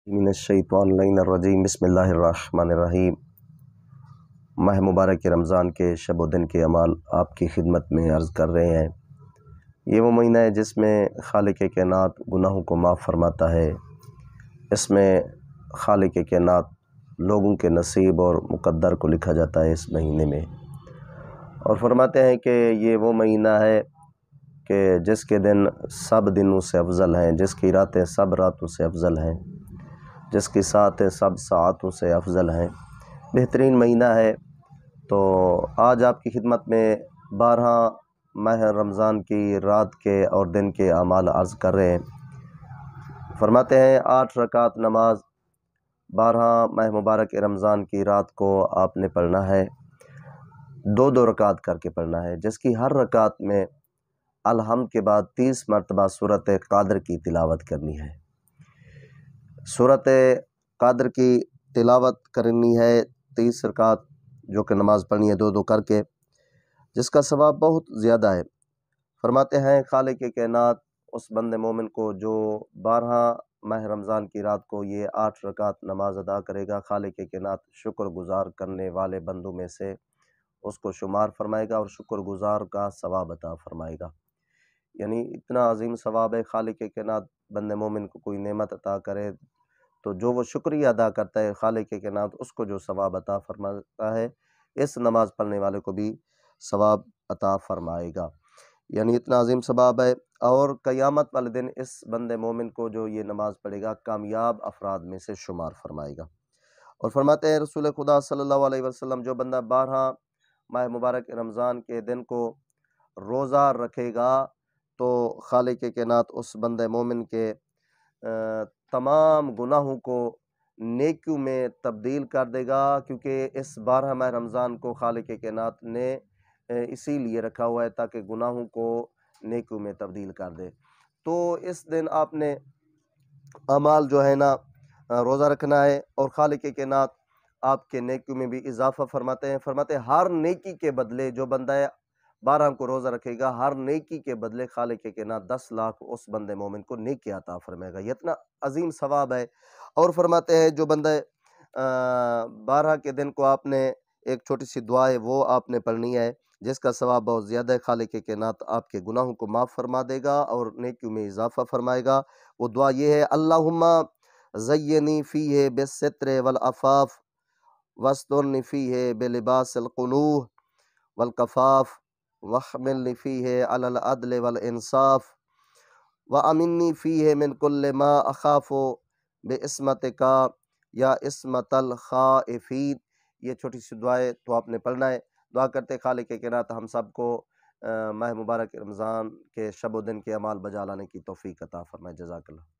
من الشیطان اللعین الرجیم بسم اللہ الرحمن الرحیم۔ ماہ مبارک رمضان کے شب و دن کے اعمال آپ کی خدمت میں عرض کر رہے ہیں۔ یہ وہ مہینہ ہے جس میں خالق کائنات گناہوں کو معاف فرماتا ہے۔ اس میں خالق کائنات لوگوں کے نصیب اور مقدر کو لکھا جاتا ہے اس مہینے میں، اور فرماتے ہیں کہ یہ وہ مہینہ ہے کہ جس کے دن سب دنوں سے افضل ہیں، جس کی راتیں سب راتوں سے افضل ہیں، جس کی ساعتیں سب ساعتوں سے افضل ہیں، بہترین مہینہ ہے۔ تو آج آپ کی خدمت میں 12 ماہ رمضان کی رات کے اور دن کے اعمال عرض کر رہے ہیں۔ فرماتے ہیں 8 رکعت نماز 12 ماہ مبارک رمضان کی رات کو آپ نے پڑھنا ہے، 2 رکعت کر کے پڑھنا ہے، جس کی ہر رکعت میں الحمد کے بعد 30 مرتبہ سورۃ قادر کی تلاوت کرنی ہے۔ سورۃ قادر کی تلاوت کرنی ہے 30 رکعت جو کہ نماز پڑھنی ہے 2 کر کے، جس کا ثواب بہت زیادہ ہے۔ فرماتے ہیں خالق کائنات اس بندے مومن کو جو 12 ماہ رمضان کی رات کو یہ 8 رکعت نماز ادا کرے گا، خالق کائنات شکر گزار کرنے والے بندوں میں سے اس کو شمار فرمائے گا اور شکر گزار کا ثواب عطا فرمائے گا۔ یعنی اتنا عظیم ثواب ہے۔ خالق کائنات بندے مومن کو کوئی نعمت عطا کرے تو جو وہ شکریہ ادا کرتا ہے، خالق کائنات اس کو جو ثواب عطا فرماتا ہے، اس نماز پڑھنے والے کو بھی ثواب عطا فرمائے گا۔ یعنی اتنا عظیم ثواب ہے، اور قیامت والے دن اس بندے مومن کو جو یہ نماز پڑھے گا کامیاب افراد میں سے شمار فرمائے گا۔ اور فرماتے ہیں رسول خدا صلی اللہ علیہ وسلم جو بندہ 12 ماہ مبارک رمضان کے دن کو روزہ رکھے گا تو خالق کائنات اس بندے مومن کے تمام گناہوں کو نیکیوں میں تبدیل کر دے گا، کیونکہ اس 12 ماہ رمضان کو خالق کائنات نے اسی لیے رکھا ہوا ہے تاکہ گناہوں کو نیکیوں میں تبدیل کر دے۔ تو اس دن آپ نے اعمال جو ہے نا روزہ رکھنا ہے، اور خالق کائنات آپ کے نیکیوں میں بھی اضافہ فرماتے ہیں۔ فرماتے ہیں ہر نیکی کے بدلے جو بندہ 12 کو روزہ رکھے گا، ہر نیکی کے بدلے خالق کائنات 10 لاکھ اس بندے مومن کو نیکی عطا فرمائے گا۔ یہ اتنا عظیم ثواب ہے۔ اور فرماتے ہیں جو بندہ 12 کے دن کو آپ نے ایک چھوٹی سی دعا ہے وہ آپ نے پڑھنی ہے، جس کا ثواب بہت زیادہ ہے۔ خالق کائنات آپ کے گناہوں کو معاف فرما دے گا اور نیکیوں میں اضافہ فرمائے گا۔ وہ دعا یہ ہے: اللہم زینی فیہ بالستر والعفاف واسترنی فیہ بلباس القنوع والکفاف واحملنی فیہ علی العدل والانصاف وامنی فیہ من کل ما اخاف بعصمتک یا عصمت الخائفین۔ یہ چھوٹی سی دعائیں تو آپ نے پڑھنا ہے۔ دعا کرتے خالق کائنات ہم سب کو ماہ مبارک رمضان کے شب و دن کے اعمال بجا لانے کی توفیق عطا فرمائے۔ جزاک اللہ۔